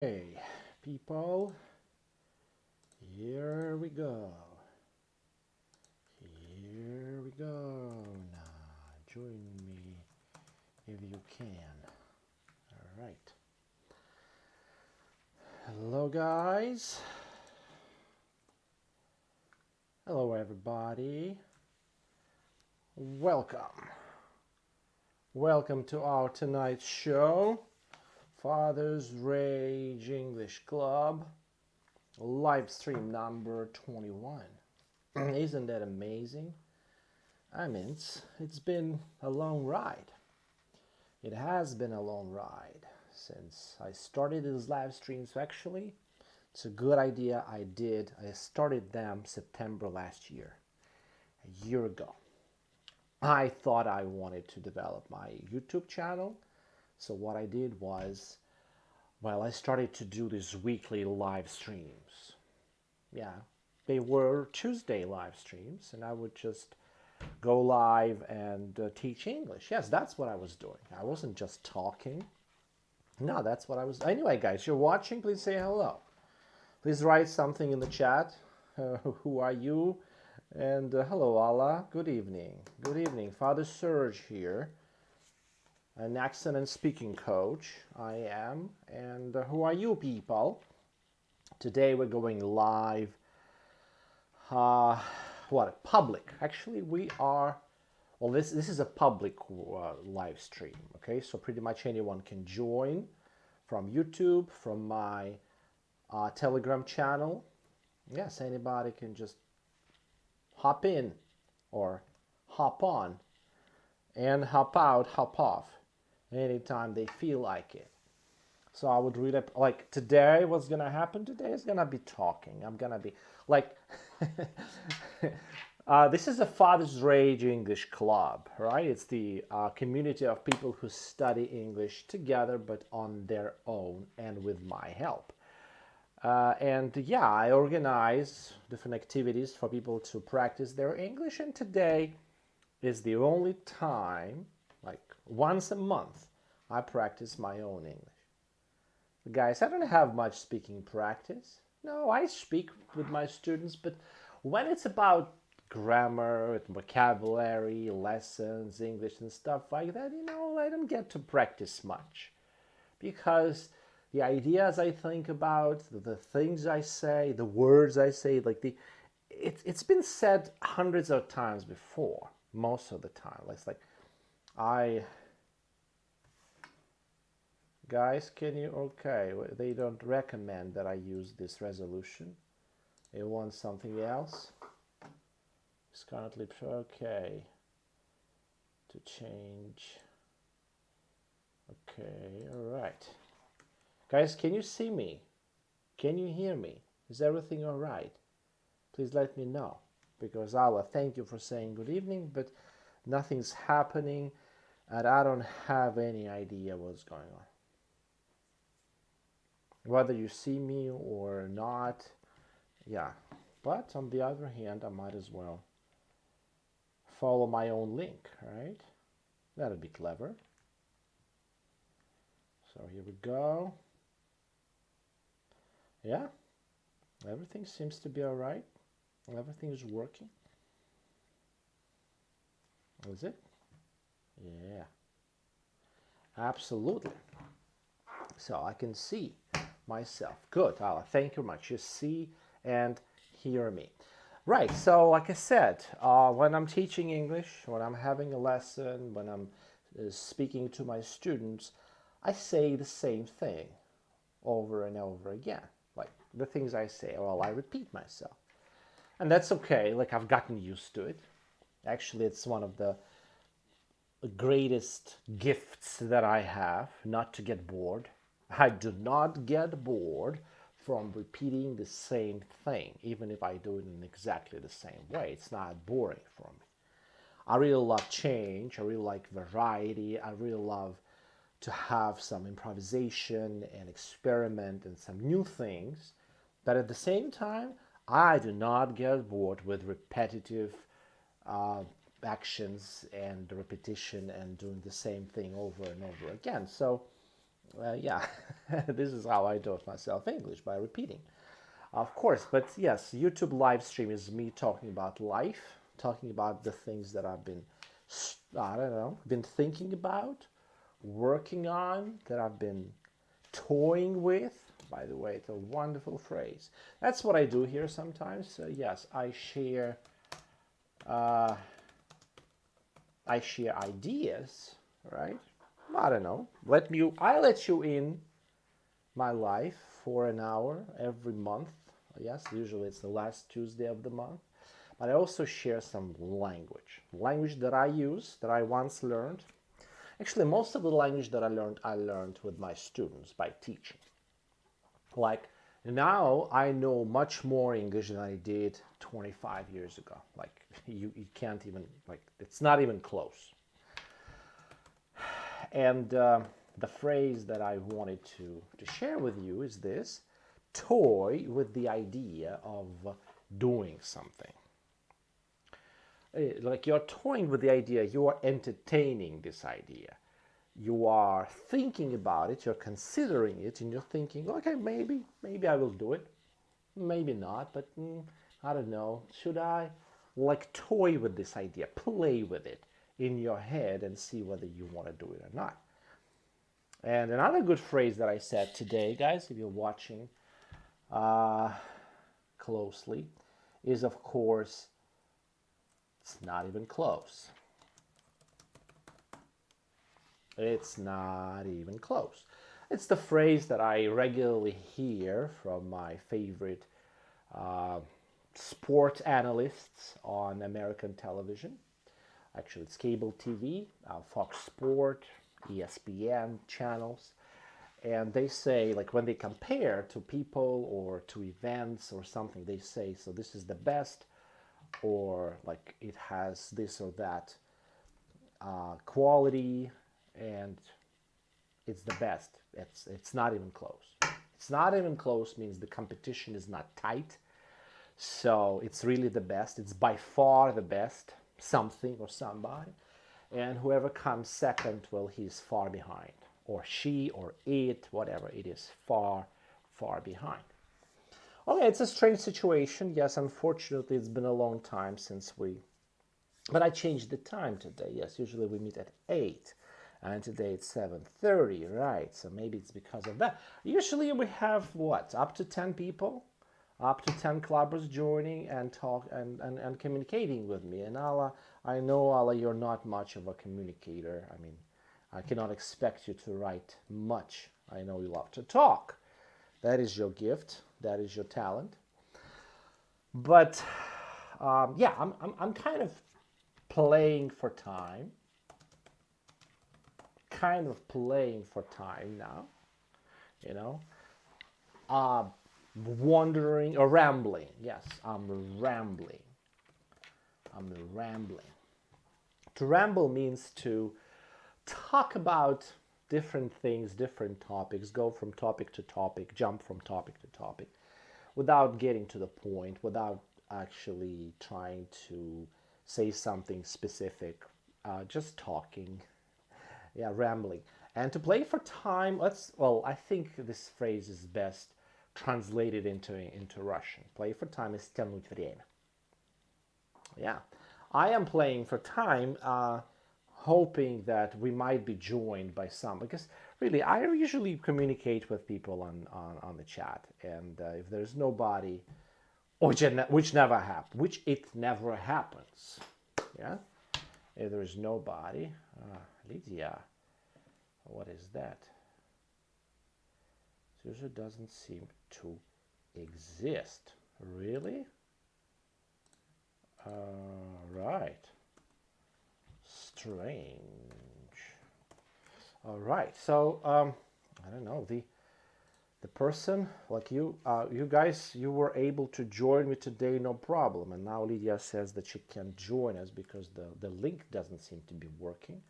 Hey, people, here we go. Here we go. Now, join me if you can. All right. Hello, guys. Hello, everybody. Welcome. Welcome to our tonight's show. Father's Rage English Club, live stream number 21. Isn't that amazing? I mean, it's been a long ride. It has been a long ride since I started these live streams. Actually, it's a good idea. I started them September last year, a year ago. I thought I wanted to develop my YouTube channel. So what I did was, well, I started to do these weekly live streams. Yeah, they were Tuesday live streams, and I would just go live and teach English. Yes, that's what I was doing. I wasn't just talking. No, that's what I was. Anyway, guys, you're watching, please say hello. Please write something in the chat. Who are you? And hello, Allah. Good evening. Good evening. Father Serge here. An excellent speaking coach, I am. And who are you people? Today we're going live. Public. Actually, we are, well, this is a public live stream, okay? So pretty much anyone can join from YouTube, from my Telegram channel. Yes, anybody can just hop in or hop on and hop out, hop off anytime they feel like it. So I would read it like today. What's gonna happen today is gonna be talking. I'm gonna be like, this is a Father's Rage English Club, right? It's the community of people who study English together, but on their own and with my help. And yeah, I organize different activities for people to practice their English. And today is the only time, like once a month, I practice my own English. Guys, I don't have much speaking practice. No, I speak with my students, but when it's about grammar, vocabulary, lessons, English and stuff like that, I don't get to practice much. Because the ideas I think about, the things I say, the words I say, it's been said hundreds of times before. Most of the time. It's like, guys, can you, okay, they don't recommend that I use this resolution. They want something else. It's currently, okay, to change. Okay, all right. Guys, can you see me? Can you hear me? Is everything all right? Please let me know. Because Allah, thank you for saying good evening, but nothing's happening and I don't have any idea what's going on. Whether you see me or not, yeah. But on the other hand, I might as well follow my own link, right? That'd be clever. So here we go. Yeah, everything seems to be all right. Everything is working. Is it? Yeah. Absolutely. So I can see myself. Good, Allah. Thank you very much. You see and hear me. Right. So like I said, when I'm teaching English, when I'm having a lesson, when I'm speaking to my students, I say the same thing over and over again. Like the things I say, well, I repeat myself. And that's okay, like I've gotten used to it. Actually, it's one of the greatest gifts that I have, not to get bored. I do not get bored from repeating the same thing, even if I do it in exactly the same way. It's not boring for me. I really love change, I really like variety, I really love to have some improvisation and experiment and some new things, but at the same time, I do not get bored with repetitive actions and repetition and doing the same thing over and over again. So Yeah, this is how I taught myself English, by repeating. Of course, but yes, YouTube live stream is me talking about life, talking about the things that I've been, I don't know, been thinking about, working on, that I've been toying with. By the way, it's a wonderful phrase. That's what I do here sometimes. Yes, uh, I share ideas, right? I don't know. I let you in my life for an hour every month. Yes, usually it's the last Tuesday of the month. But I also share some language that I use, that I once learned. Actually, most of the language that I learned with my students by teaching. Like now, I know much more English than I did 25 years ago. Like you can't even, like, it's not even close. And the phrase that I wanted to share with you is this: toy with the idea of doing something. Like you're toying with the idea, you are entertaining this idea. You are thinking about it, you're considering it, and you're thinking, okay, maybe I will do it. Maybe not, but I don't know. Should I? Like toy with this idea, play with it in your head and see whether you want to do it or not. And another good phrase that I said today, guys, if you're watching closely, is of course, it's not even close. It's not even close. It's the phrase that I regularly hear from my favorite sport analysts on American television. Actually, it's cable TV, Fox Sport, ESPN channels. And they say, like when they compare to people or to events or something, they say, so this is the best, or like it has this or that quality, and it's the best. It's not even close. It's not even close means the competition is not tight. So it's really the best. It's by far the best, something or somebody. And whoever comes second, well, he's far behind. Or she or it, whatever it is, far, far behind. Okay, it's a strange situation. Yes, unfortunately, it's been a long time since but I changed the time today. Yes, usually we meet at 8. And today it's 7:30, right? So maybe it's because of that. Usually we have what? Up to 10 people? Up to 10 clubbers joining and talk and communicating with me. And Allah, I know, Allah, you're not much of a communicator. I mean, I cannot expect you to write much. I know you love to talk. That is your gift. That is your talent. But yeah, I'm kind of playing for time. Kind of playing for time now, you know. Wandering or rambling. Yes, I'm rambling. I'm rambling. To ramble means to talk about different things, different topics, go from topic to topic, jump from topic to topic, without getting to the point, without actually trying to say something specific, just talking. Yeah, rambling. And to play for time, I think this phrase is best translated into Russian. Play for time is тянуть время. Yeah, I am playing for time, hoping that we might be joined by some, because really I usually communicate with people on the chat, and if there's nobody, which never happens, which it never happens, yeah, if there's nobody, Lydia, what is that? User doesn't seem to exist. Really? Right. Strange. All right. So I don't know, the person like you guys, you were able to join me today, no problem. And now Lydia says that she can't join us because the link doesn't seem to be working.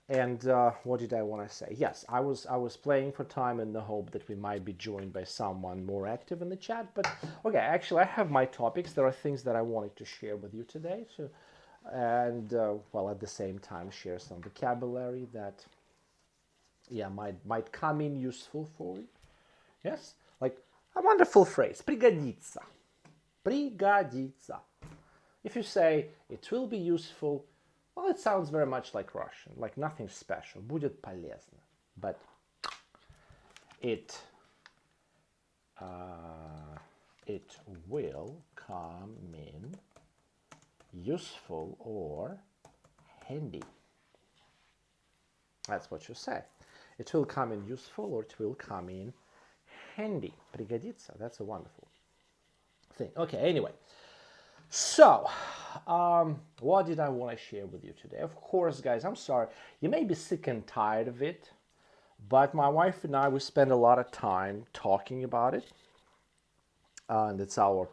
And what did I want to say? Yes, I was playing for time in the hope that we might be joined by someone more active in the chat. But okay, actually, I have my topics. There are things that I wanted to share with you today. And well, at the same time, share some vocabulary that yeah, might come in useful for you. Yes, like a wonderful phrase, пригодится. Пригодится. If you say it will be useful, well, it sounds very much like Russian, like nothing special. Будет полезно. But it will come in useful or handy. That's what you say. It will come in useful or it will come in handy. Пригодится. That's a wonderful thing. Okay, anyway. So, what did I want to share with you today? Of course, guys, I'm sorry. You may be sick and tired of it, but my wife and I, we spend a lot of time talking about it. And it's our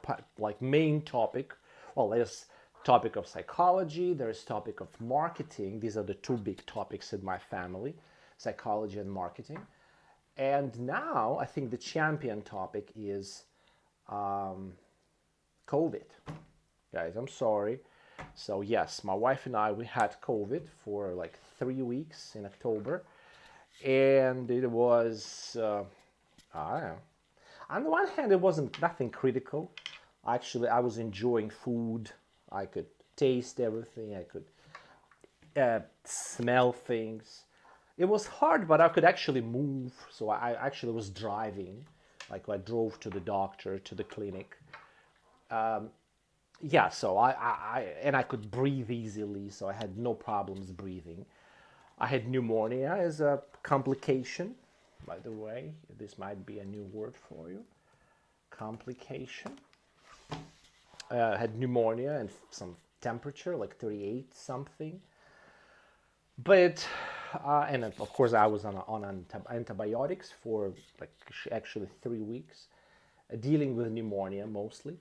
main topic. Well, there's topic of psychology, there's topic of marketing. These are the two big topics in my family, psychology and marketing. And now I think the champion topic is COVID. Guys, I'm sorry. So yes, my wife and I, we had COVID for like 3 weeks in October. And it was, I don't know. On the one hand, it wasn't nothing critical. Actually, I was enjoying food. I could taste everything. I could smell things. It was hard, but I could actually move. So I actually was driving. Like I drove to the doctor, to the clinic. Yeah, so I could breathe easily, so I had no problems breathing. I had pneumonia as a complication. By the way, this might be a new word for you. Complication. Had pneumonia and some temperature, like 38 something. But, and of course I was on antibiotics for like actually 3 weeks, dealing with pneumonia mostly.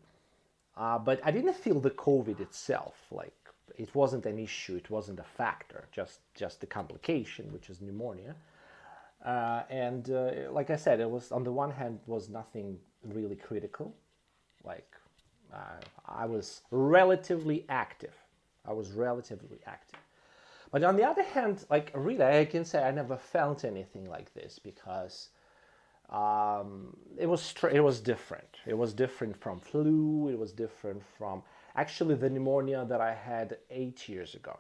But I didn't feel the COVID itself, like it wasn't an issue, it wasn't a factor, just the complication, which is pneumonia. And like I said, it was, on the one hand, was nothing really critical. Like I was relatively active. But on the other hand, like really, I can say I never felt anything like this because it was different. It was different from flu. It was different from actually the pneumonia that I had 8 years ago.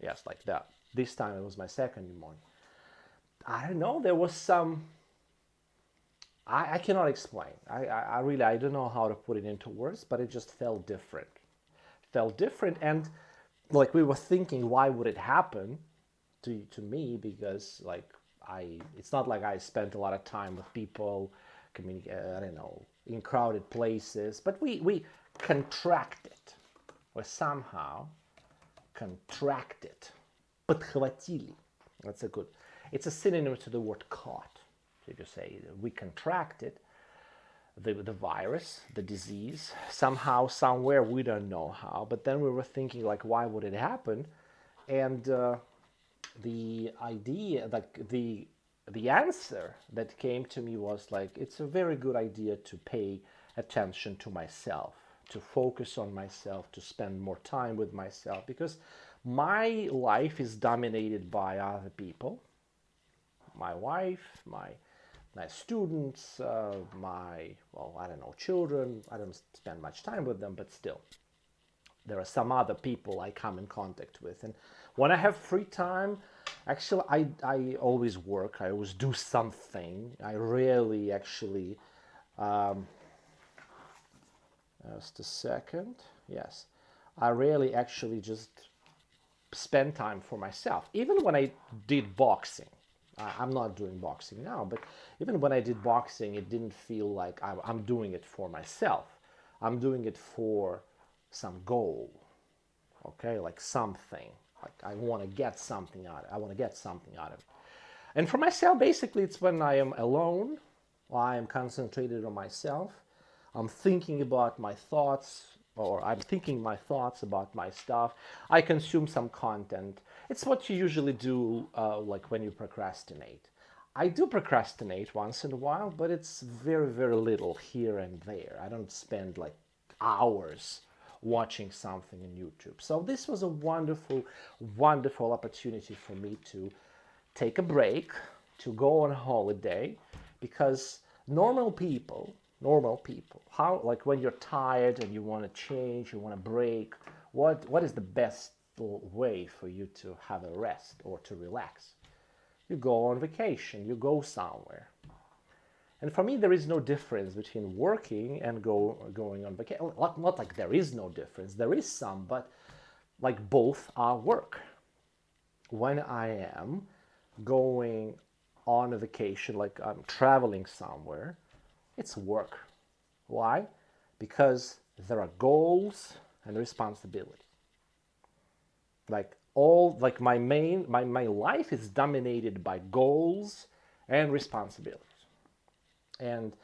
Yes, like that. This time it was my second pneumonia. I don't know. There was some. I cannot explain. I really don't know how to put it into words, but it just felt different. And like we were thinking, why would it happen to me? Because like it's not like I spent a lot of time with people, I don't know, in crowded places, but we contracted, or somehow contracted. Подхватили. It's a synonym to the word caught. So you say we contracted the virus, the disease, somehow, somewhere, we don't know how. But then we were thinking, like, why would it happen? And the idea, like the answer that came to me was like, it's a very good idea to pay attention to myself, to focus on myself, to spend more time with myself, because my life is dominated by other people. My wife, my students, children. I don't spend much time with them, but still, there are some other people I come in contact with. And when I have free time, actually, I always work. I always do something. I rarely actually, just a second. Yes, I rarely actually just spend time for myself. Even when I did boxing. I'm not doing boxing now, but even when I did boxing, it didn't feel like I'm doing it for myself. I'm doing it for some goal, okay, like something. Like I want to get something out of it. And for myself, basically, it's when I am alone, I am concentrated on myself. I'm thinking about my thoughts, or I'm thinking my thoughts about my stuff. I consume some content. It's what you usually do, like when you procrastinate. I do procrastinate once in a while, but it's very, very little here and there. I don't spend like hours watching something on YouTube. So this was a wonderful, wonderful opportunity for me to take a break, to go on holiday, because normal people, how, like when you're tired and you want to change, you want to break, what is the best way for you to have a rest or to relax? You go on vacation, you go somewhere. And for me, there is no difference between working and going on vacation. Not like there is no difference, there is some, but like both are work. When I am going on a vacation, like I'm traveling somewhere, it's work. Why? Because there are goals and responsibility. Like my life is dominated by goals and responsibilities. And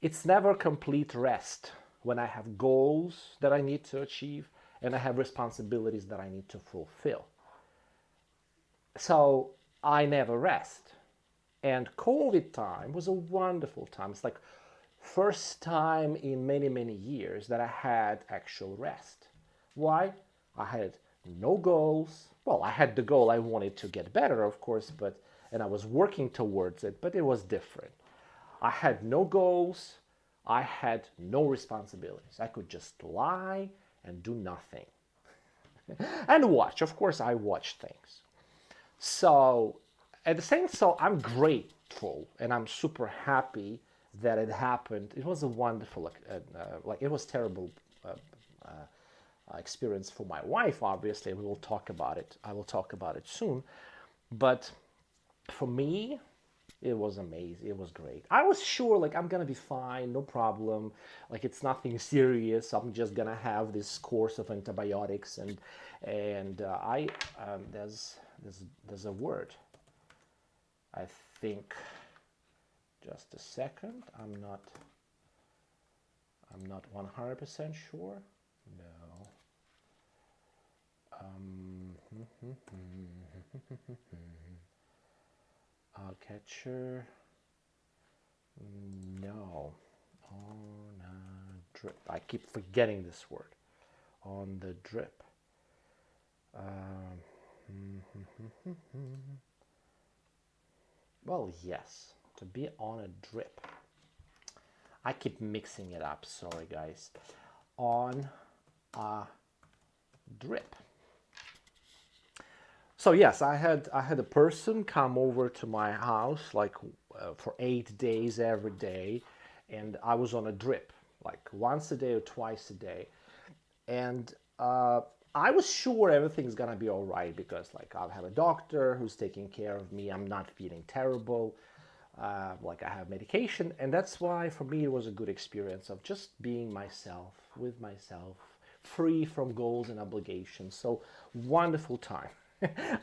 it's never complete rest when I have goals that I need to achieve and I have responsibilities that I need to fulfill. So I never rest. And COVID time was a wonderful time. It's like first time in many, many years that I had actual rest. Why? I had no goals. Well, I had the goal I wanted to get better, of course, and I was working towards it, but it was different. I had no goals. I had no responsibilities. I could just lie and do nothing. And watch. Of course, I watched things. So, at the same time, I'm grateful and I'm super happy that it happened. It was a wonderful, it was terrible experience for my wife, obviously. We will talk about it. I will talk about it soon. But for me, it was amazing. It was great. I was sure, like, I'm gonna be fine, no problem. Like, it's nothing serious. I'm just gonna have this course of antibiotics, and there's a word. I think. Just a second. I'm not 100% sure. No. Catcher. No. On a drip. I keep forgetting this word. On the drip. Well, yes. To be on a drip. I keep mixing it up. Sorry, guys. On a drip. So yes, I had a person come over to my house like for 8 days every day, and I was on a drip like once a day or twice a day, and I was sure everything's gonna be all right because like I have a doctor who's taking care of me. I'm not feeling terrible. Like I have medication, and that's why for me it was a good experience of just being myself, with myself, free from goals and obligations. So wonderful time.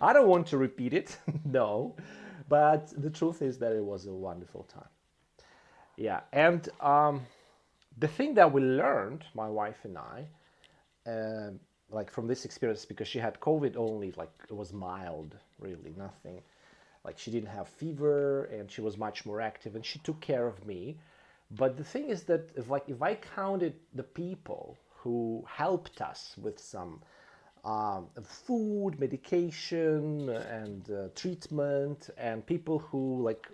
I don't want to repeat it, no, but the truth is that it was a wonderful time. Yeah, and the thing that we learned, my wife and I, like from this experience, because she had COVID only, like it was mild, really, nothing. Like she didn't have fever and she was much more active and she took care of me. But the thing is that if I counted the people who helped us with some food, medication, and treatment, and people who like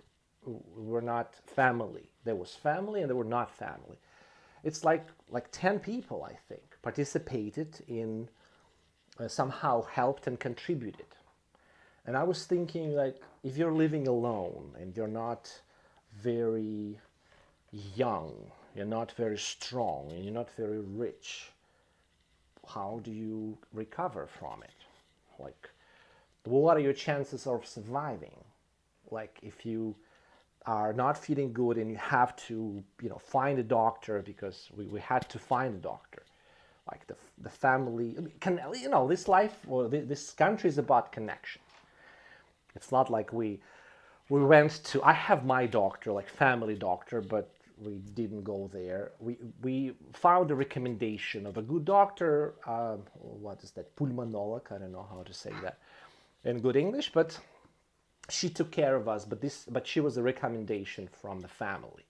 were not family. There was family and there were not family. It's like 10 people, I think, participated in, somehow helped and contributed. And I was thinking, like, if you're living alone and you're not very young, you're not very strong, and you're not very rich, how do you recover from it? Like, what are your chances of surviving? Like, if you are not feeling good and you have to, find a doctor, because we had to find a doctor. Like the family, this life or this country is about connection. It's not like we went to, I have my doctor, like family doctor, but we didn't go there. We found a recommendation of a good doctor, what is that, pulmonolog, I don't know how to say that in good English, but she took care of us, but she was a recommendation from the family.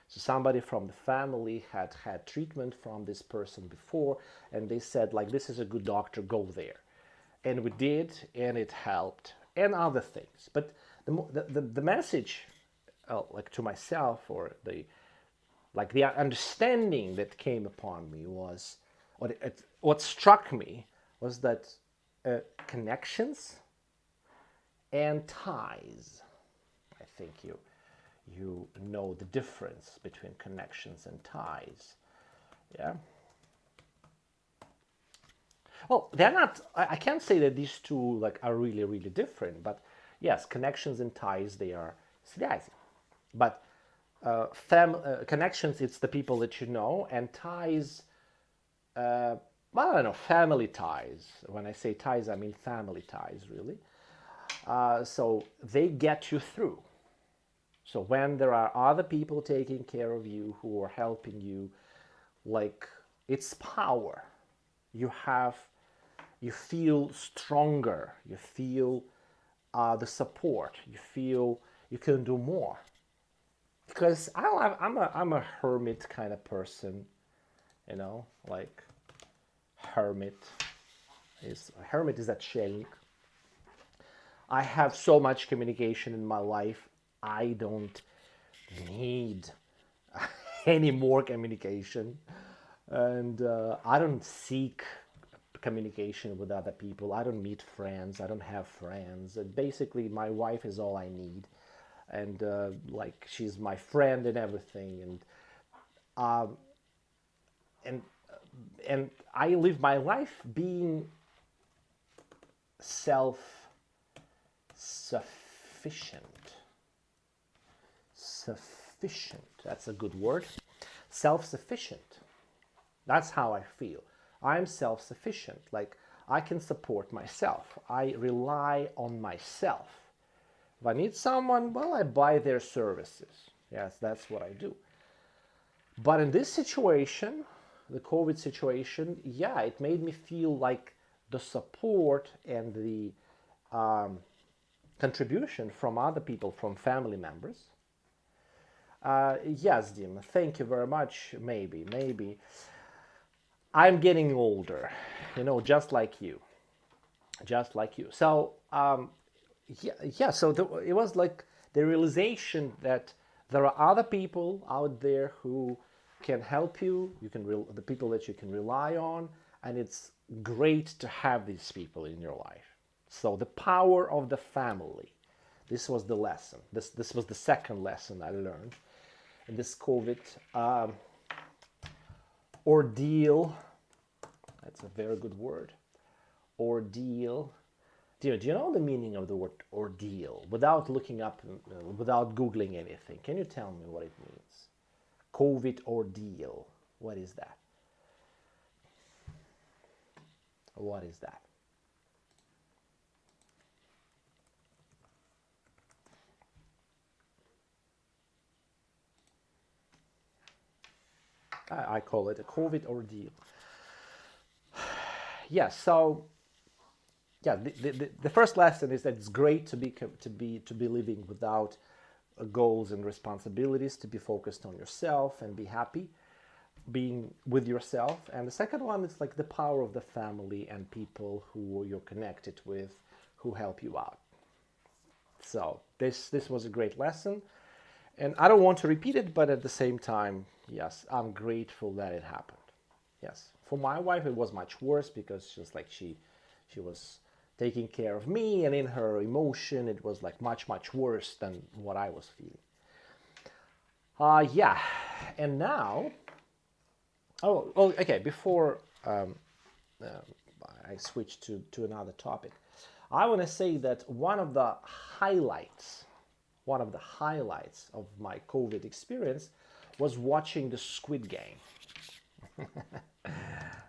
So somebody from the family had treatment from this person before, and they said, like, this is a good doctor, go there. And we did, and it helped, and other things. But the message, like to myself, or the understanding that came upon me was, what struck me was that connections and ties. I think you know the difference between connections and ties. Yeah. Well, they're not. I can't say that these two like are really really different. But yes, connections and ties, they are связи. But connections, it's the people that you know, and ties. Well, I don't know, family ties. When I say ties, I mean family ties, really. So they get you through. So when there are other people taking care of you, who are helping you, like, it's power. You feel stronger. You feel the support. You feel you can do more. Because I'm a hermit kind of person, like hermit is отшельник. I have so much communication in my life. I don't need any more communication, and I don't seek communication with other people. I don't meet friends. I don't have friends. And basically, my wife is all I need, and like, she's my friend and everything. And I live my life being self-sufficient. Sufficient, that's a good word. Self-sufficient. That's how I feel. I'm self-sufficient. Like, I can support myself. I rely on myself. If I need someone, well, I buy their services. Yes, that's what I do. But in this situation, the COVID situation, yeah, it made me feel like the support and the contribution from other people, from family members. Yes, Dim, thank you very much. Maybe. I'm getting older, just like you. So, so it was like the realization that there are other people out there who can help you. The people that you can rely on, and it's great to have these people in your life. So the power of the family. This was the lesson. This was the second lesson I learned in this COVID ordeal. That's a very good word. Ordeal. Do you know the meaning of the word ordeal? Without looking up, without Googling anything, can you tell me what it means? COVID ordeal. What is that? What is that? I call it a COVID ordeal. Yeah, so yeah, the first lesson is that it's great to be living without goals and responsibilities, to be focused on yourself and be happy being with yourself. And the second one is like the power of the family and people who you're connected with, who help you out. So this was a great lesson, and I don't want to repeat it, but at the same time, yes, I'm grateful that it happened. Yes, for my wife it was much worse, because just like she was taking care of me, and in her emotion it was like much worse than what I was feeling. Yeah, and now, okay, before I switch to another topic, I want to say that one of the highlights of my COVID experience was watching the Squid Game.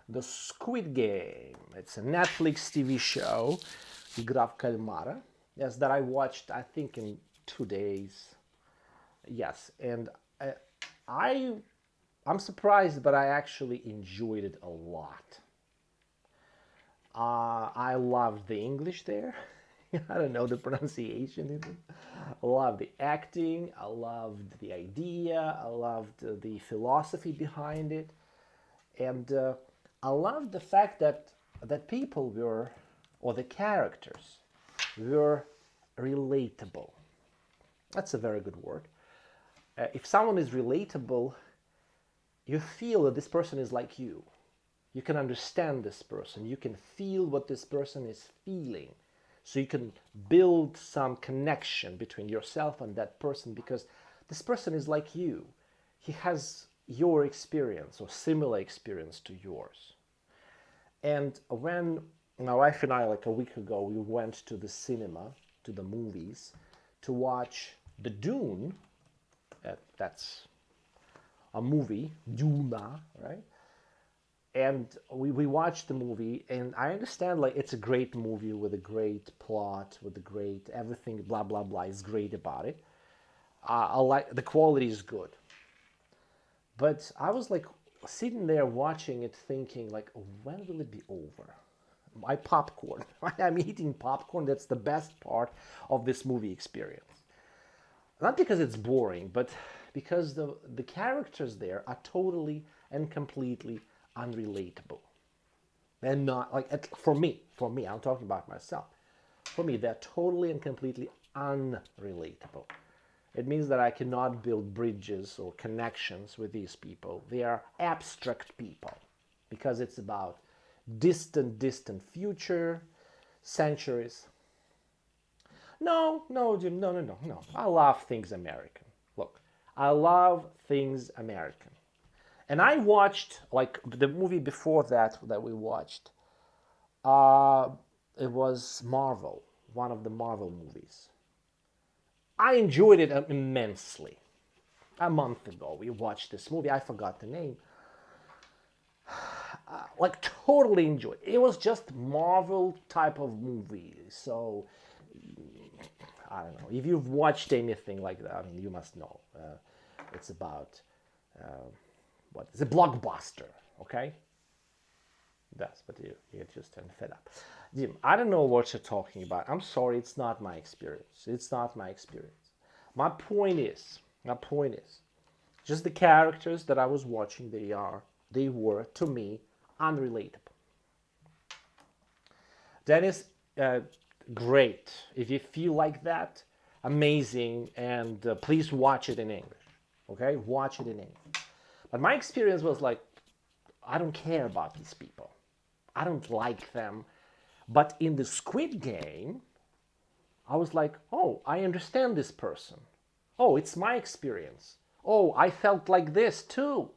The Squid Game. It's a Netflix TV show, Игра в кальмара. Yes, that I watched, I think, in 2 days. Yes, and I'm surprised, but I actually enjoyed it a lot. I loved the English there. I don't know the pronunciation even. I loved the acting. I loved the idea. I loved the philosophy behind it. And I loved the fact that people were, or the characters, were relatable. That's a very good word. If someone is relatable, you feel that this person is like you. You can understand this person. You can feel what this person is feeling. So you can build some connection between yourself and that person because this person is like you. He has your experience or similar experience to yours. And when my wife and I, like a week ago, we went to the cinema, to the movies, to watch The Dune. That's a movie, Dune, right? And we watched the movie, and I understand, like, it's a great movie with a great plot, with a great everything, blah, blah, blah, is great about it. I like, the quality is good. But I was, like, sitting there watching it thinking, like, when will it be over? My popcorn. I'm eating popcorn. That's the best part of this movie experience. Not because it's boring, but because the characters there are totally and completely unrelatable. They're not, like, for me, I'm talking about myself. For me, they're totally and completely unrelatable. It means that I cannot build bridges or connections with these people. They are abstract people because it's about distant future, centuries. No, Jim, no. I love things American. Look, I love things American. And I watched, like, the movie before that we watched. It was Marvel, one of the Marvel movies. I enjoyed it immensely. A month ago, we watched this movie. I forgot the name. Like, totally enjoyed it. It was just Marvel type of movie. So, I don't know. If you've watched anything like that, I mean, you must know. It's about, it's a blockbuster, okay? That's, but you just turn fed up. Jim, I don't know what you're talking about. I'm sorry, it's not my experience. It's not my experience. My point is, just the characters that I was watching, they were, to me, unrelatable. Dennis, great. If you feel like that, amazing, and please watch it in English, okay? Watch it in English. But my experience was like, I don't care about these people. I don't like them. But in the Squid Game, I was like, oh, I understand this person. Oh, it's my experience. Oh, I felt like this too.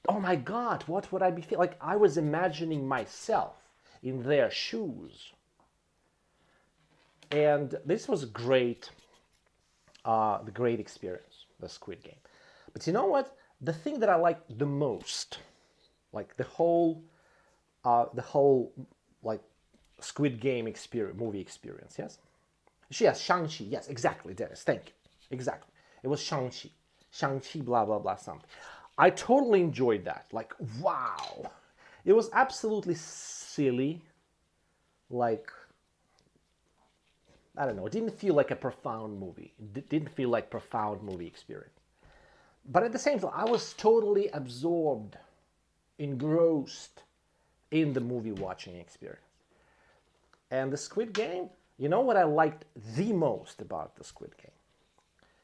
Oh my God, what would I be feeling? Like, I was imagining myself in their shoes. And this was great, the great experience, the Squid Game. But you know what? The thing that I liked the most, like the whole like Squid Game experience, movie experience, yes? Yes, Shang-Chi, yes, exactly, Dennis, thank you. Exactly. It was Shang-Chi. Shang-Chi, blah, blah, blah, something. I totally enjoyed that. Like, wow. It was absolutely silly. Like, I don't know. It didn't feel like a profound movie. It didn't feel like profound movie experience. But at the same time, I was totally absorbed, engrossed in the movie watching experience. And the Squid Game, you know what I liked the most about the Squid Game?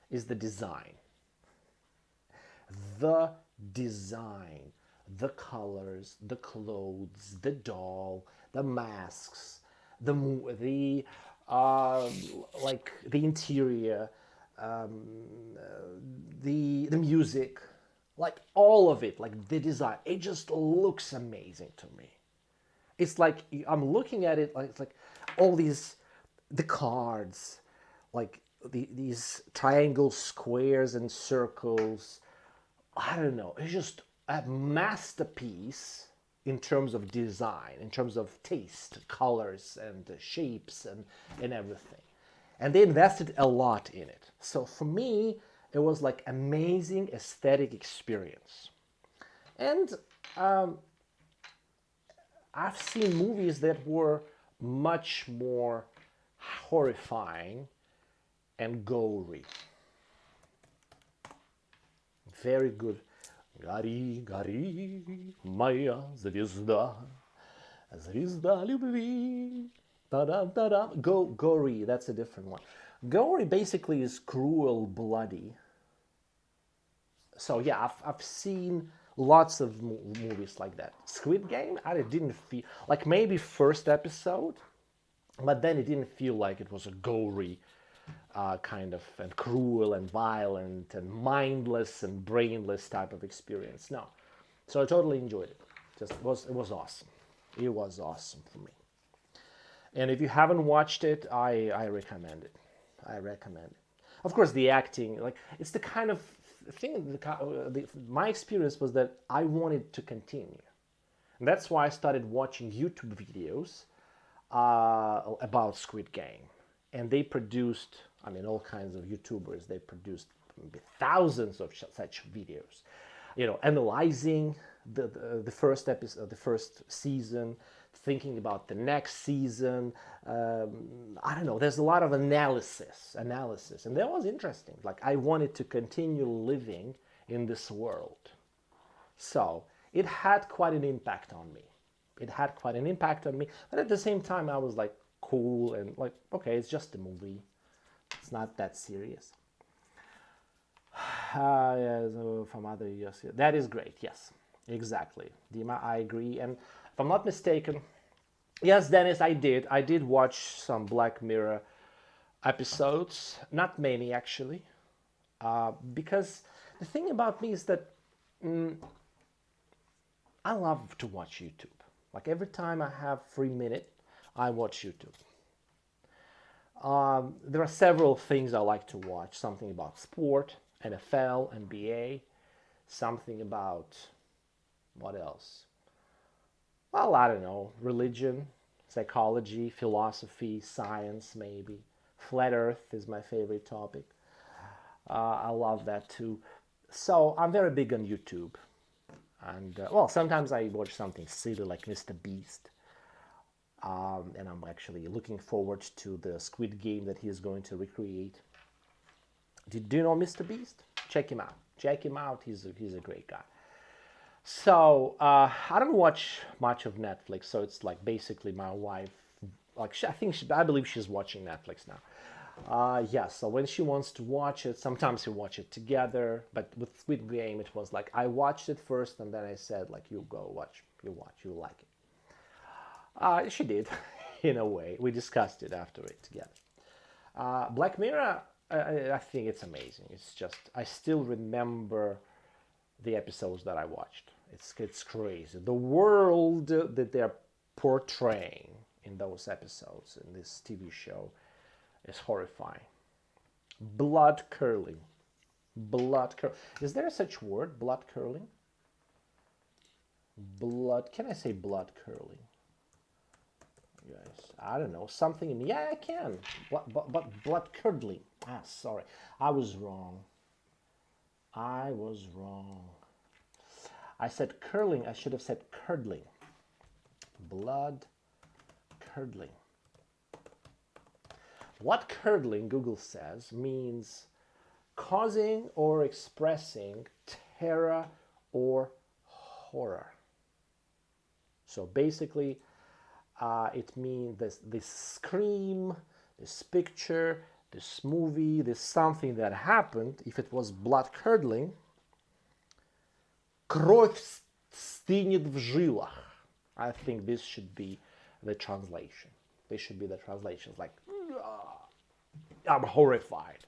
Is the design. The design, the colors, the clothes, the doll, the masks, the interior, the music, like all of it, like the design. It just looks amazing to me. It's like I'm looking at it, like it's like all these the cards, like these triangles, squares, and circles. I don't know. It's just a masterpiece in terms of design, in terms of taste, colors, and shapes, and everything. And they invested a lot in it. So for me, it was like amazing aesthetic experience. And I've seen movies that were much more horrifying and gory. Very good. Гори, гори, моя звезда, звезда любви. Gory, that's a different one. Gory basically is cruel, bloody. So yeah, I've seen lots of movies like that. Squid Game, I didn't feel like maybe first episode, but then it didn't feel like it was a gory kind of and cruel and violent and mindless and brainless type of experience. No, so I totally enjoyed it. It was awesome. It was awesome for me. And if you haven't watched it, I recommend it. I recommend it. Of course, the acting, like it's the kind of thing. My experience was that I wanted to continue, and that's why I started watching YouTube videos about Squid Game, and they produced, I mean, all kinds of YouTubers. They produced thousands of such videos, analyzing the first episode, the first season, thinking about the next season. I don't know. There's a lot of analysis, and that was interesting. Like I wanted to continue living in this world, so it had quite an impact on me. But at the same time, I was like cool and like, okay, it's just a movie. It's not that serious. Yes, from other years. That is great. Yes, exactly. Dima, I agree. And if I'm not mistaken, yes, Dennis, I did watch some Black Mirror episodes. Not many, actually. Because the thing about me is that I love to watch YouTube. Like every time I have 3 minutes, I watch YouTube. There are several things I like to watch. Something about sport, NFL, NBA. Something about, what else? Well, I don't know. Religion, psychology, philosophy, science, maybe. Flat Earth is my favorite topic. I love that too. So I'm very big on YouTube. And, sometimes I watch something silly like Mr. Beast. And I'm actually looking forward to the Squid Game that he is going to recreate. Do you know Mr. Beast? Check him out. He's a great guy. So I don't watch much of Netflix. So it's like basically my wife. Like I believe she's watching Netflix now. So when she wants to watch it, sometimes we watch it together. But with Squid Game, it was like I watched it first, and then I said, like, you go watch, you like it. She did, in a way. We discussed it after it together. Black Mirror, I think it's amazing. It's just, I still remember the episodes that I watched. It's crazy. The world that they're portraying in those episodes, in this TV show, is horrifying. Blood curling. Is there such word, blood curling? Can I say blood curling? Yes, I don't know, something yeah, I can. But blood curdling. Sorry. I was wrong. I said curling, I should have said curdling. Blood curdling. Blood curdling, Google says, means causing or expressing terror or horror. So basically, it means this scream, this picture, this movie, this something that happened. If it was blood curdling, кровь стынет в жилах. I think this should be the translation. This should be the translation. Like, I'm horrified.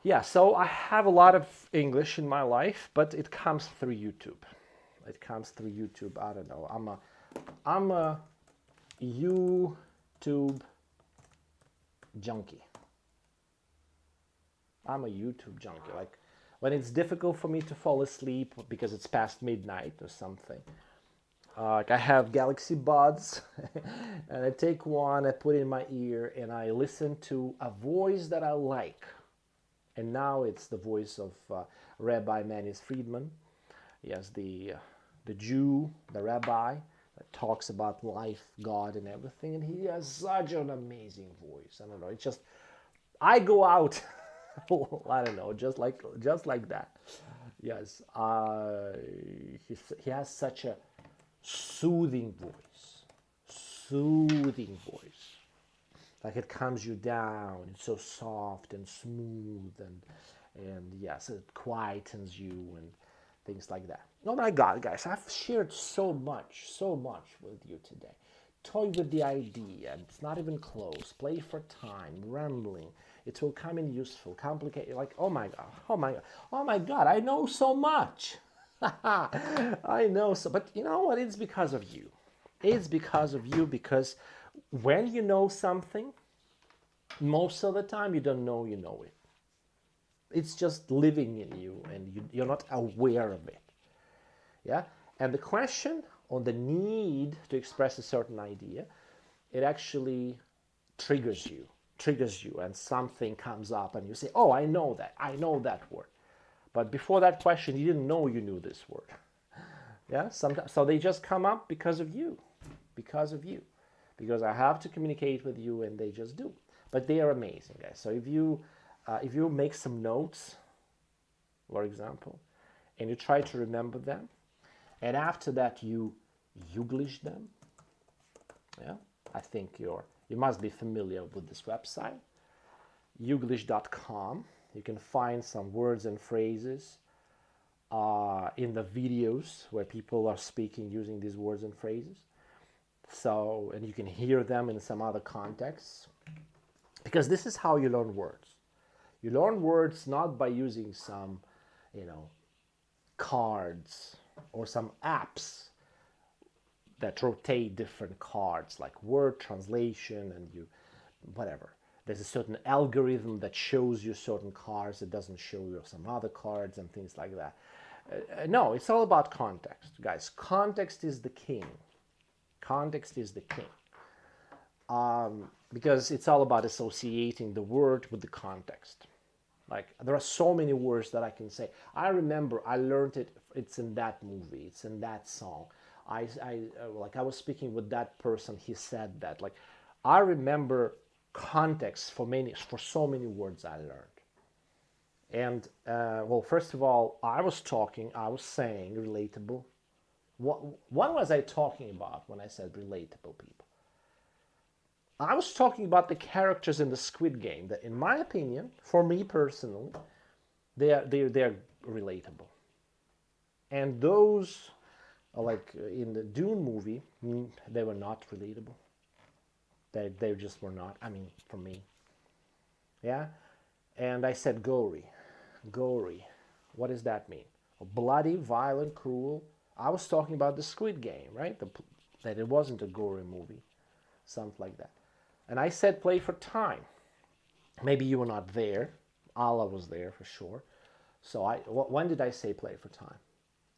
Yeah, so I have a lot of English in my life, but it comes through YouTube. I don't know. I'm a YouTube junkie. Like when it's difficult for me to fall asleep because it's past midnight or something. Like I have Galaxy Buds, and I take one, I put it in my ear, and I listen to a voice that I like. And now it's the voice of Rabbi Manis Friedman. Yes, the Jew, the rabbi that talks about life, God, and everything. And he has such an amazing voice. I don't know. It's just, I go out. I don't know, just like that. Yes, he has such a soothing voice. Like it calms you down. It's so soft and smooth, and yes, it quietens you and things like that. Oh my God, guys, I've shared so much with you today. Toy with the idea. It's not even close. Play for time. Rambling. It will come in useful, complicated. Like, oh my God, oh my God, oh my God, I know so much. I know so, but you know what? It's because of you. It's because of you, because when you know something, most of the time you don't know you know it. It's just living in you, and you're not aware of it. Yeah? And the question on the need to express a certain idea, it actually triggers you, and something comes up, and you say, oh, I know that word. But before that question, you didn't know you knew this word. Yeah? Sometimes, so they just come up because of you. Because I have to communicate with you, and they just do. But they are amazing, guys. So if you make some notes, for example, and you try to remember them, and after that you Youglish them, yeah, I think you must be familiar with this website, Youglish.com. You can find some words and phrases in the videos where people are speaking using these words and phrases. So, and you can hear them in some other contexts, because this is how you learn words. You learn words not by using some, cards or some apps that rotate different cards, like word translation, and whatever. There's a certain algorithm that shows you certain cards, it doesn't show you some other cards and things like that. No, it's all about context, guys. Context is the king. Context is the king. Because it's all about associating the word with the context. Like, there are so many words that I can say. I remember I learned it, it's in that movie, it's in that song. I was speaking with that person, he said that. Like, I remember context for so many words I learned. And, well, first of all, I was saying relatable. What was I talking about when I said relatable people? I was talking about the characters in the Squid Game that, in my opinion, for me personally, they're relatable. And those, like in the Dune movie, they were not relatable. They just were not. I mean, for me. Yeah? And I said gory. Gory. What does that mean? Bloody, violent, cruel. I was talking about the Squid Game, right? That it wasn't a gory movie. Something like that. And I said play for time. Maybe you were not there. Allah was there for sure. So when did I say play for time?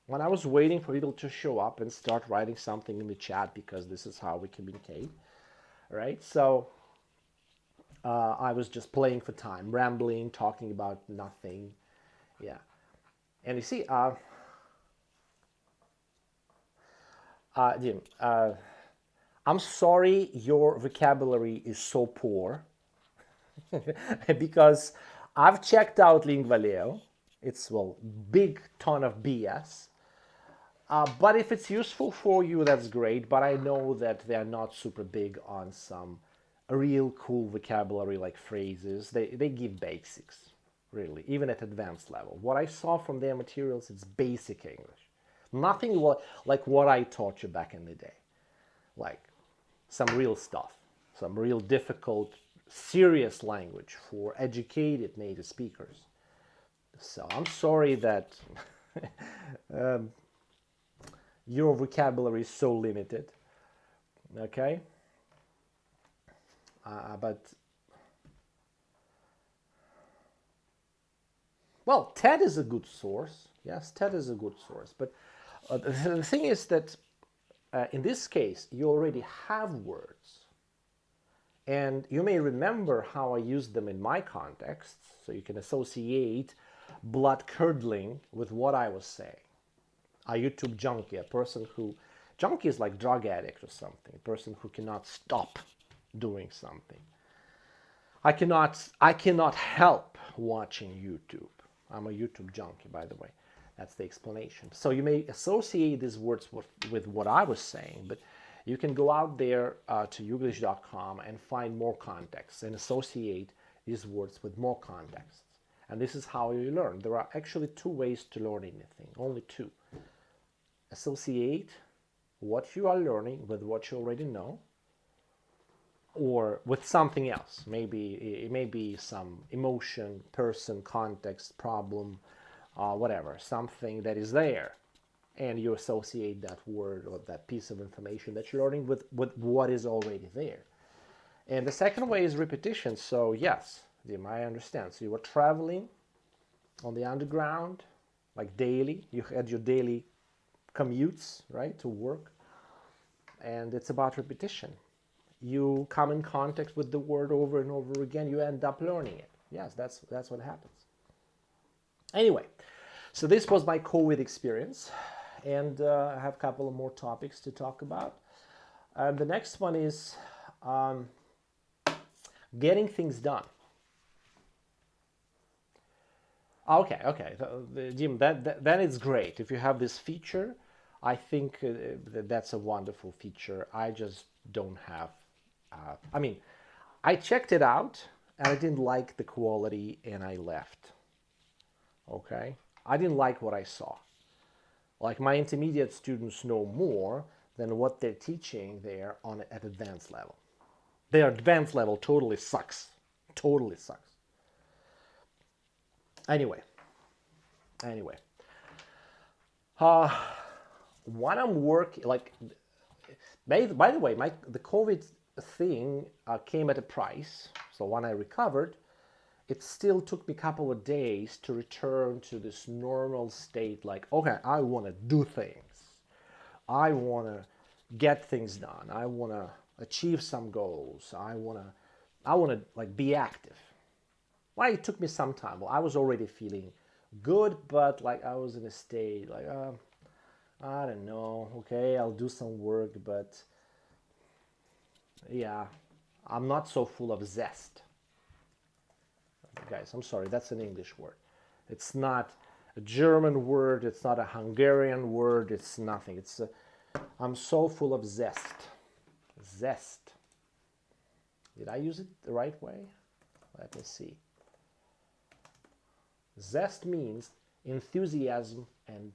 When I was waiting for people to show up and start writing something in the chat, because this is how we communicate, right? So I was just playing for time, rambling, talking about nothing. Yeah. And you see, Jim, I'm sorry your vocabulary is so poor, because I've checked out Lingvaleo. It's, well, big ton of BS. But if it's useful for you, that's great. But I know that they're not super big on some real cool vocabulary like phrases. They give basics, really, even at advanced level. What I saw from their materials, it's basic English. Nothing like what I taught you back in the day. Like some real stuff, some real difficult, serious language for educated native speakers. So I'm sorry that your vocabulary is so limited, okay? But, well, TED is a good source. Yes, TED is a good source. But the thing is that in this case, you already have words. And you may remember how I used them in my context, so you can associate blood-curdling with what I was saying. A YouTube junkie, a person who... Junkie is like drug addict or something, a person who cannot stop doing something. I cannot help watching YouTube. I'm a YouTube junkie, by the way. That's the explanation. So you may associate these words with what I was saying, but You can go out there to youglish.com and find more context and associate these words with more contexts. And this is how you learn. There are actually two ways to learn anything, only two. Associate what you are learning with what you already know, or with something else. Maybe it may be some emotion, person, context, problem, whatever, something that is there, and you associate that word or that piece of information that you're learning with what is already there. And the second way is repetition. So yes, Jim, I understand. So you were traveling on the underground, like daily. You had your daily commutes, right, to work. And it's about repetition. You come in contact with the word over and over again. You end up learning it. Yes, that's what happens. Anyway, so this was my COVID experience. And I have a couple of more topics to talk about. The next one is getting things done. Okay, Jim, then it's great. If you have this feature, I think that's a wonderful feature. I just don't have, I mean, I checked it out and I didn't like the quality and I left. Okay? I didn't like what I saw. Like my intermediate students know more than what they're teaching there at advanced level. Their advanced level totally sucks. Totally sucks. Anyway. When I'm working, like, by the way, the COVID thing came at a price. So when I recovered, it still took me a couple of days to return to this normal state. Like, okay, I want to do things. I want to get things done. I want to achieve some goals. I want to like be active. Why it took me some time. Well, I was already feeling good, but like I was in a state like, I don't know. Okay, I'll do some work, but yeah, I'm not so full of zest. Guys, I'm sorry, that's an English word. It's not a German word. It's not a Hungarian word. It's nothing. I'm so full of zest. Zest. Did I use it the right way? Let me see. Zest means enthusiasm and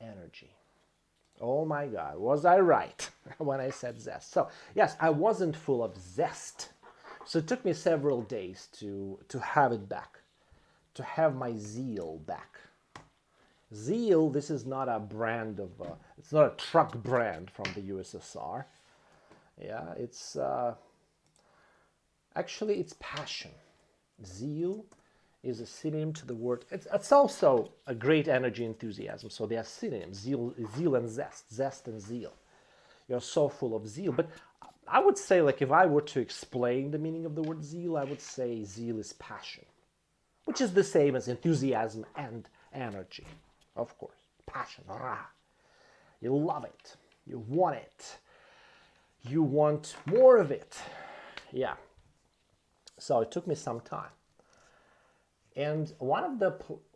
energy. Oh my God, was I right when I said zest? So yes, I wasn't full of zest. So it took me several days to have it back, to have my zeal back. Zeal, this is not a brand of, it's not a truck brand from the USSR. Yeah, it's, actually it's passion. Zeal is a synonym to the word, it's also a great energy, enthusiasm. So they are synonyms, zeal and zest and zeal. You're so full of zeal. But I would say, like, if I were to explain the meaning of the word zeal, I would say zeal is passion, which is the same as enthusiasm and energy, of course. Passion, rah. You love it. You want it. You want more of it. Yeah. So it took me some time. And one of the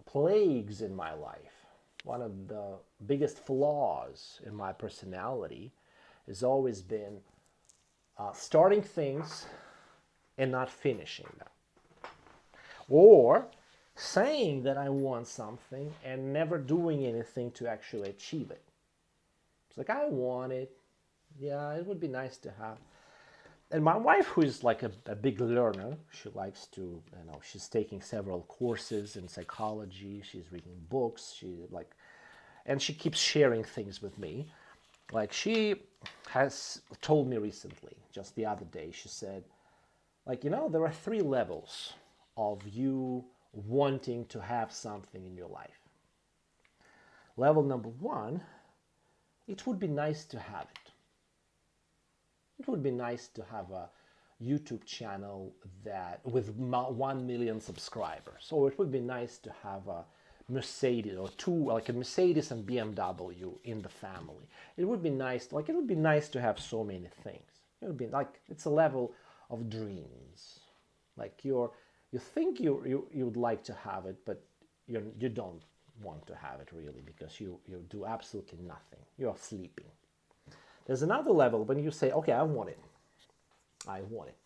plagues in my life, one of the biggest flaws in my personality has always been starting things and not finishing them. Or saying that I want something and never doing anything to actually achieve it. It's like, I want it. Yeah, it would be nice to have. And my wife, who is like a big learner, she likes to, she's taking several courses in psychology. She's reading books. And she keeps sharing things with me. Like, she has told me recently, just the other day, she said, like, there are 3 levels of you wanting to have something in your life. Level number 1, it would be nice to have it. It would be nice to have a YouTube channel with 1 million subscribers. Or it would be nice to have a Mercedes or 2, like a Mercedes and BMW in the family. It would be nice, to have so many things. It would be like, it's a level of dreams. Like you think you would like to have it, but you don't want to have it really, because you do absolutely nothing. You're sleeping. There's another level when you say, okay, I want it. I want it.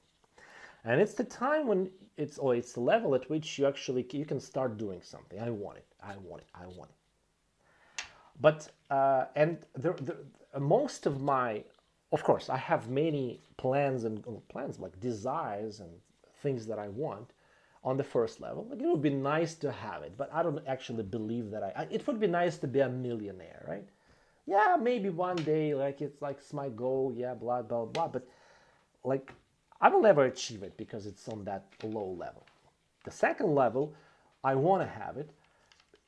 And it's the time when it's the level at which you can start doing something. I want it. I want it. I want it. But most of my, of course, I have many plans like desires and things that I want on the first level. Like, it would be nice to have it, but I don't actually believe that it would be nice to be a millionaire, right? Yeah, maybe one day, like it's my goal, yeah, blah, blah, blah. But like, I will never achieve it because it's on that low level. The second level, I want to have it.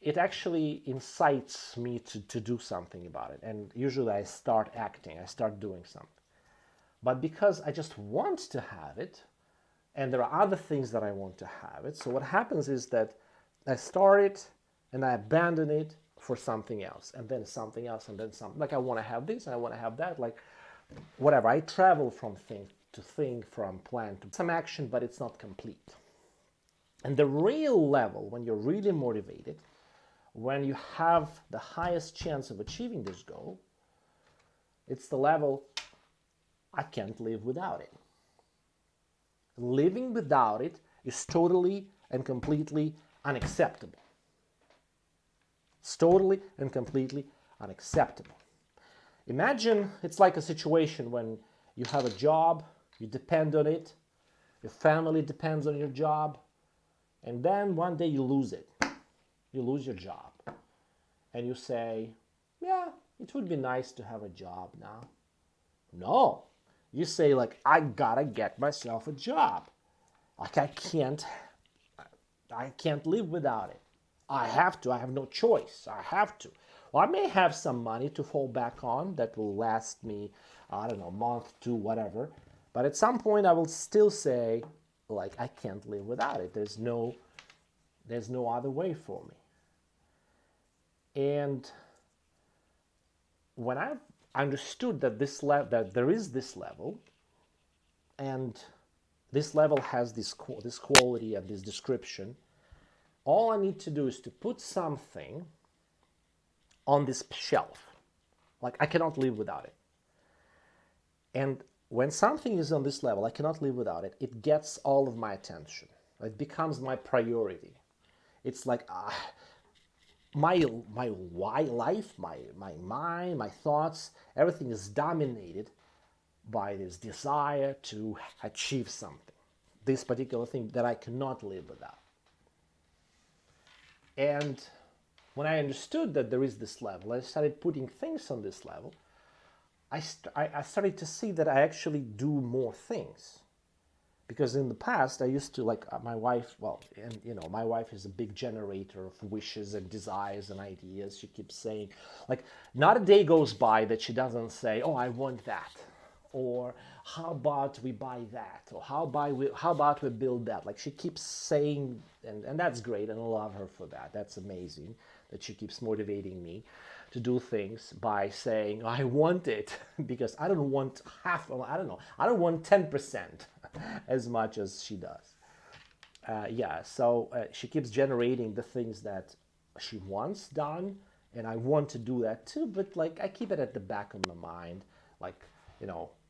It actually incites me to do something about it. And usually I start acting, I start doing something. But because I just want to have it, and there are other things that I want to have it, so what happens is that I start it and I abandon it for something else, and then something else, and then something. Like, I want to have this and I want to have that, like whatever. I travel from thing to thing, from plan to some action, but it's not complete. And the real level, when you're really motivated, when you have the highest chance of achieving this goal, it's the level, I can't live without it. Living without it is totally and completely unacceptable. It's totally and completely unacceptable. Imagine it's like a situation when you have a job, you depend on it, your family depends on your job, and then one day you lose it. You lose your job. And you say, yeah, it would be nice to have a job now. No. You say, like, I gotta get myself a job. Like, I can't live without it. I have to. I have no choice. I have to. Well, I may have some money to fall back on that will last me, I don't know, a month, two, whatever. But at some point, I will still say, like, I can't live without it. There's no other way for me. And when I've understood that that there is this level, and this level has this quality and this description, all I need to do is to put something on this shelf. Like, I cannot live without it. And when something is on this level, I cannot live without it, it gets all of my attention. It becomes my priority. It's like my life, my mind, my thoughts, everything is dominated by this desire to achieve something. This particular thing that I cannot live without. And when I understood that there is this level, I started putting things on this level. I started to see that I actually do more things. Because in the past, I used to, like, my wife, my wife is a big generator of wishes and desires and ideas. She keeps saying, like, not a day goes by that she doesn't say, oh, I want that. Or how about we buy that? Or how about we build that? Like, she keeps saying, and that's great, and I love her for that. That's amazing that she keeps motivating me to do things by saying, I want it, because I don't want I don't want 10% as much as she does. So she keeps generating the things that she wants done, and I want to do that too, but like, I keep it at the back of my mind, like,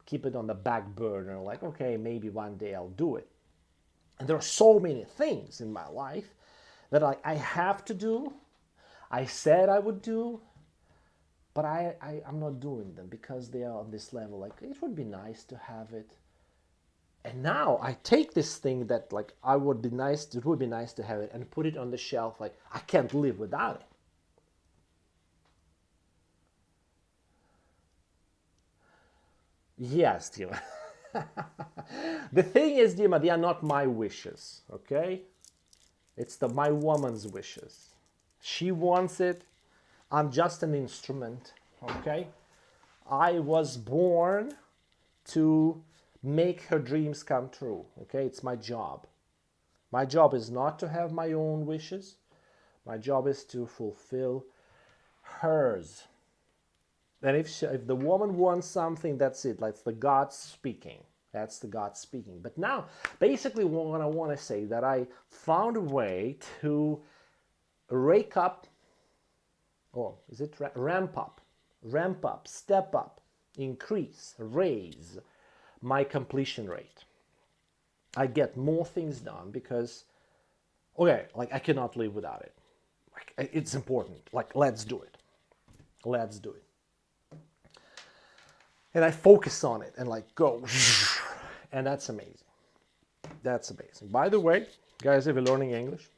keep it on the back burner, like, okay, maybe one day I'll do it. And there are so many things in my life that I have to do, I said I would do, but I'm not doing them because they are on this level. Like, it would be nice to have it. And now I take this thing that, like, it would be nice to have it, and put it on the shelf, like, I can't live without it. Yes, Dima. The thing is, Dima, they are not my wishes, okay? It's my woman's wishes. She wants it. I'm just an instrument, okay? I was born to make her dreams come true, okay? It's my job. My job is not to have my own wishes. My job is to fulfill hers. And if the woman wants something, that's it. Like, the God speaking. That's the God speaking. But now, basically, what I want to say, that I found a way to rake up, or is it ramp up, step up, increase, raise my completion rate. I get more things done because, okay, like I cannot live without it. Like it's important. Like let's do it. Let's do it. And I focus on it and like go. And that's amazing. That's amazing. By the way, guys, if you're learning English,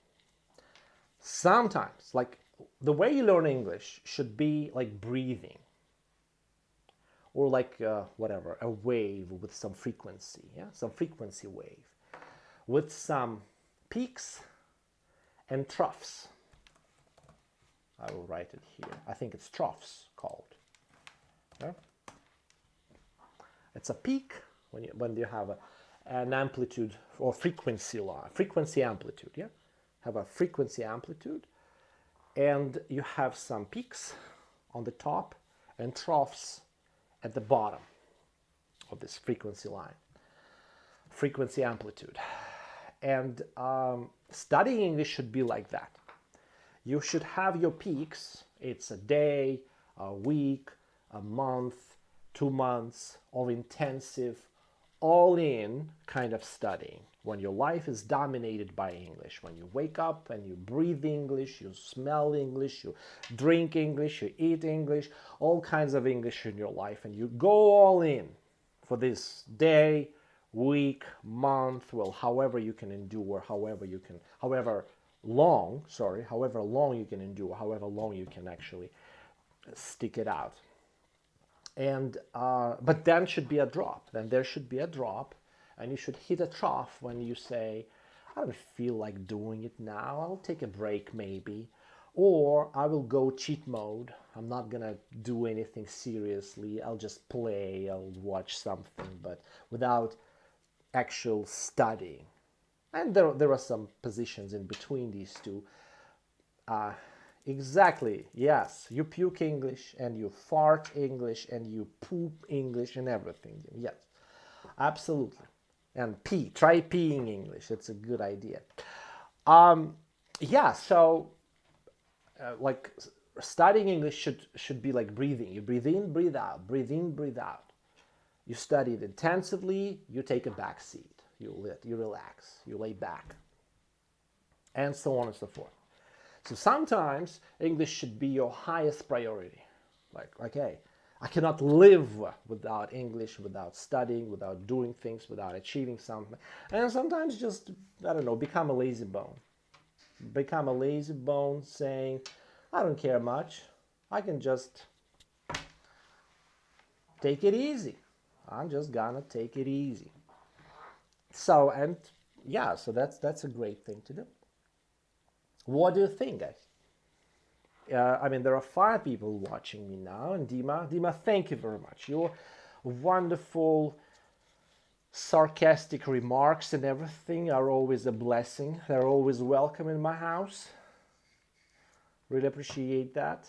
sometimes, like, the way you learn English should be like breathing. Or like, whatever, a wave with some frequency, yeah? Some frequency wave. With some peaks and troughs. I will write it here. I think it's troughs called. Yeah? It's a peak when you have an amplitude or frequency line, frequency amplitude, yeah? Have a frequency amplitude, and you have some peaks on the top and troughs at the bottom of this frequency line, frequency amplitude. And studying English should be like that. You should have your peaks. It's a day, a week, a month, 2 months of intensive, all-in kind of studying. When your life is dominated by English, when you wake up and you breathe English, you smell English, you drink English, you eat English, all kinds of English in your life, and you go all in for this day, week, month, well, however you can endure, however long you can endure, however long you can actually stick it out. And but then should be a drop. Then there should be a drop, and you should hit a trough when you say, I don't feel like doing it now. I'll take a break maybe, or I will go cheat mode. I'm not gonna do anything seriously. I'll just play. I'll watch something, but without actual studying. And there are some positions in between these two. Exactly, yes. You puke English, and you fart English, and you poop English, and everything. Yes, absolutely. And try peeing English. It's a good idea. Yeah, so like studying English should be like breathing. You breathe in, breathe out, breathe in, breathe out. You study it intensively, you take a back seat. You relax, you lay back, and so on and so forth. So sometimes English should be your highest priority. Like, hey, I cannot live without English, without studying, without doing things, without achieving something. And sometimes just, I don't know, become a lazy bone. Become a lazy bone saying, I don't care much. I can just take it easy. I'm just gonna take it easy. So, and yeah, so that's a great thing to do. What do you think, guys? I mean, there are 5 people watching me now, and Dima, thank you very much. Your wonderful, sarcastic remarks and everything are always a blessing. They're always welcome in my house. Really appreciate that.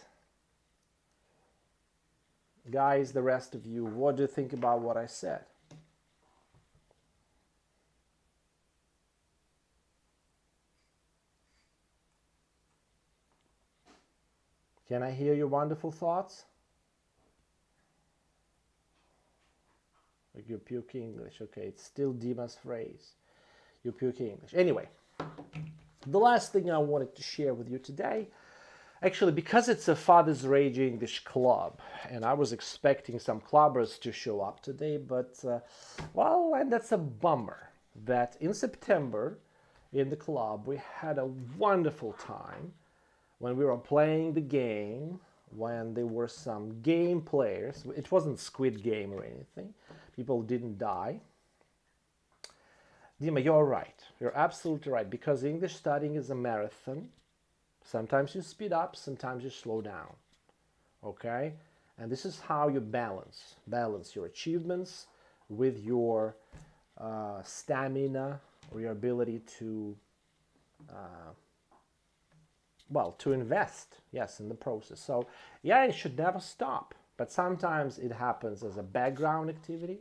Guys, the rest of you, what do you think about what I said? Can I hear your wonderful thoughts? Like you puke English. Okay, it's still Dima's phrase. You puke English. Anyway, the last thing I wanted to share with you today, actually, because it's a Father's Rage English club, and I was expecting some clubbers to show up today, but, well, and that's a bummer that in September in the club we had a wonderful time when we were playing the game, when there were some game players. It wasn't Squid Game or anything. People didn't die. Dima, you're right. You're absolutely right, because English studying is a marathon. Sometimes you speed up, sometimes you slow down. Okay? And this is how you balance your achievements with your stamina or your ability to to invest, yes, in the process. So, yeah, it should never stop. But sometimes it happens as a background activity.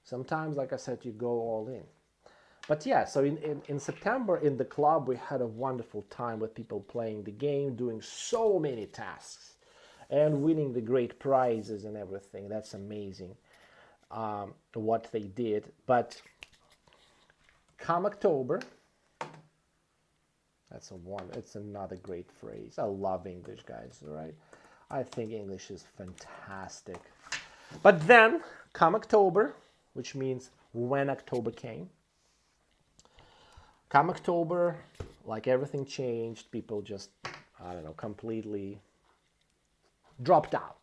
Sometimes, like I said, you go all in. But yeah, so in September in the club, we had a wonderful time with people playing the game, doing so many tasks. and winning the great prizes and everything. That's amazing what they did. But come October, it's another great phrase. I love English, guys, right? I think English is fantastic. But then, come October, which means when October came, come October, like everything changed, people just, I don't know, completely dropped out.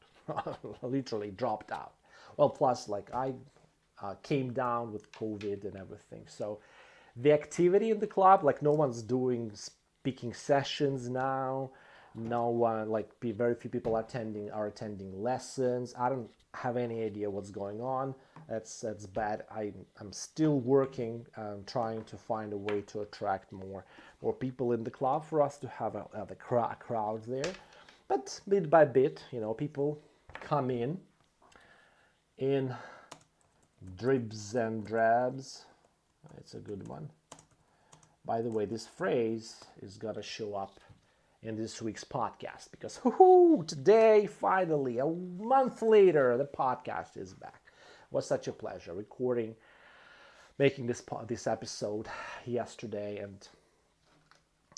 Literally dropped out. Well, plus, like, I came down with COVID and everything. So the activity in the club, like, no one's doing speaking sessions now. No one, like, very few people are attending lessons. I don't have any idea what's going on. That's bad. I'm still working, trying to find a way to attract more people in the club for us to have a crowd there. But bit by bit, you know, people come in dribs and drabs. It's a good one. By the way, this phrase is gonna show up in this week's podcast because today, finally, a month later, the podcast is back. It was such a pleasure making this episode yesterday, and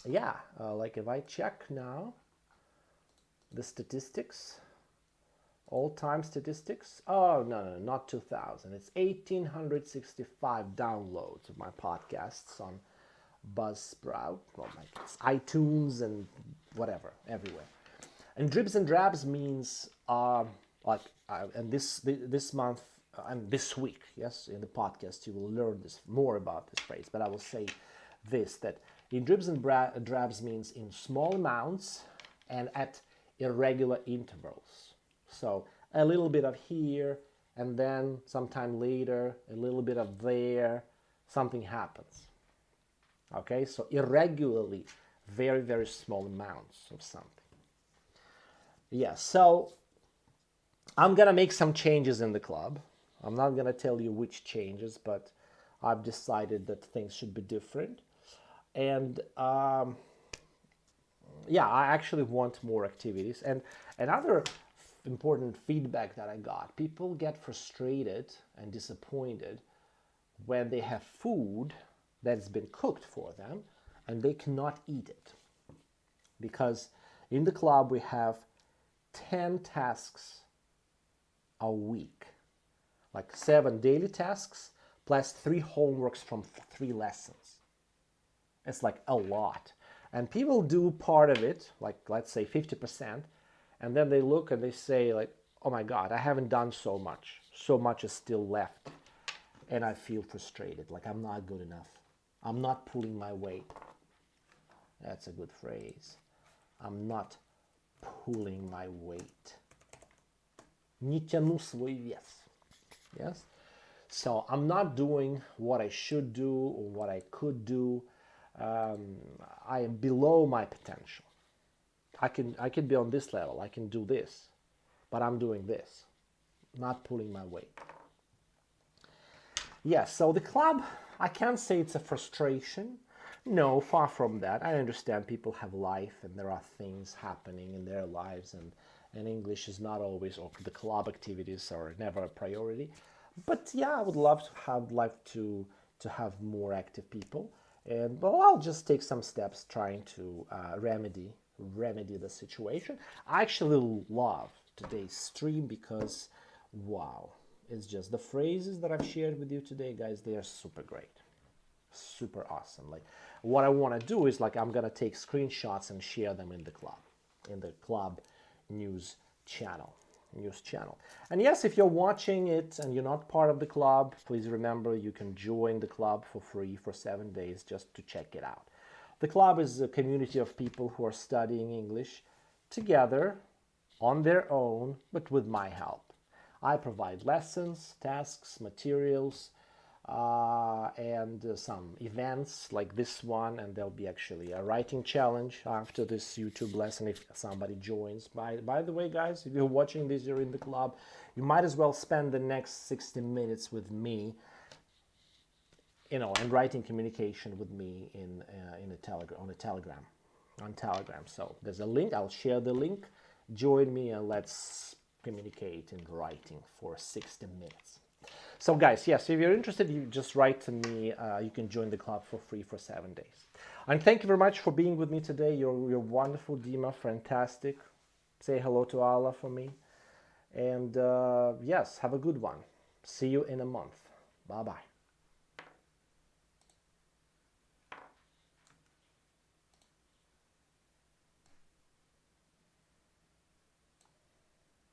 yeah, like if I check now the statistics, all-time statistics. Oh no, not 2,000. It's 1,865 downloads of my podcasts on Buzzsprout, well, like it's iTunes and whatever, everywhere. And dribs and drabs means and this month and this week, yes, in the podcast you will learn more about this phrase. But I will say this: that in dribs and drabs means in small amounts and at irregular intervals. So a little bit of here, and then sometime later a little bit of there. Something happens. Okay, so irregularly, very, very small amounts of something. Yeah, so I'm going to make some changes in the club. I'm not going to tell you which changes, but I've decided that things should be different. And yeah, I actually want more activities. And another important feedback that I got, people get frustrated and disappointed when they have food that's been cooked for them and they cannot eat it, because in the club we have 10 tasks a week, like 7 daily tasks plus 3 homeworks from 3 lessons. It's like a lot, and people do part of it, like let's say 50%, and then they look and they say like, oh my god, I haven't done so much is still left, and I feel frustrated, like I'm not good enough. I'm not pulling my weight. That's a good phrase. I'm not pulling my weight. Не тяну свой вес. Yes? So I'm not doing what I should do or what I could do. I am below my potential. I can be on this level. I can do this. But I'm doing this. Not pulling my weight. Yes, so the club, I can't say it's a frustration. No, far from that. I understand people have life and there are things happening in their lives, and English is not always, or the club activities are never a priority. But yeah, I would love to have more active people. And well, I'll just take some steps trying to remedy the situation. I actually love today's stream because, wow, it's just the phrases that I've shared with you today, guys, they are super great. Super awesome. Like, what I want to do is, like, I'm gonna take screenshots and share them in the club news channel. And yes, if you're watching it and you're not part of the club, please remember you can join the club for free for 7 days just to check it out. The club is a community of people who are studying English together on their own, but with my help. I provide lessons, tasks, materials, and some events like this one, and there'll be actually a writing challenge after this YouTube lesson if somebody joins. By the way, guys, if you're watching this, you're in the club, you might as well spend the next 60 minutes with me, you know, and writing communication with me on Telegram. So there's a link. I'll share the link join me and let's communicate in writing for 60 minutes. So guys, yes, if you're interested, you just write to me. You can join the club for free for 7 days. And thank you very much for being with me today. You're wonderful, Dima, fantastic. Say hello to Allah for me. And yes, have a good one. See you in a month. Bye-bye.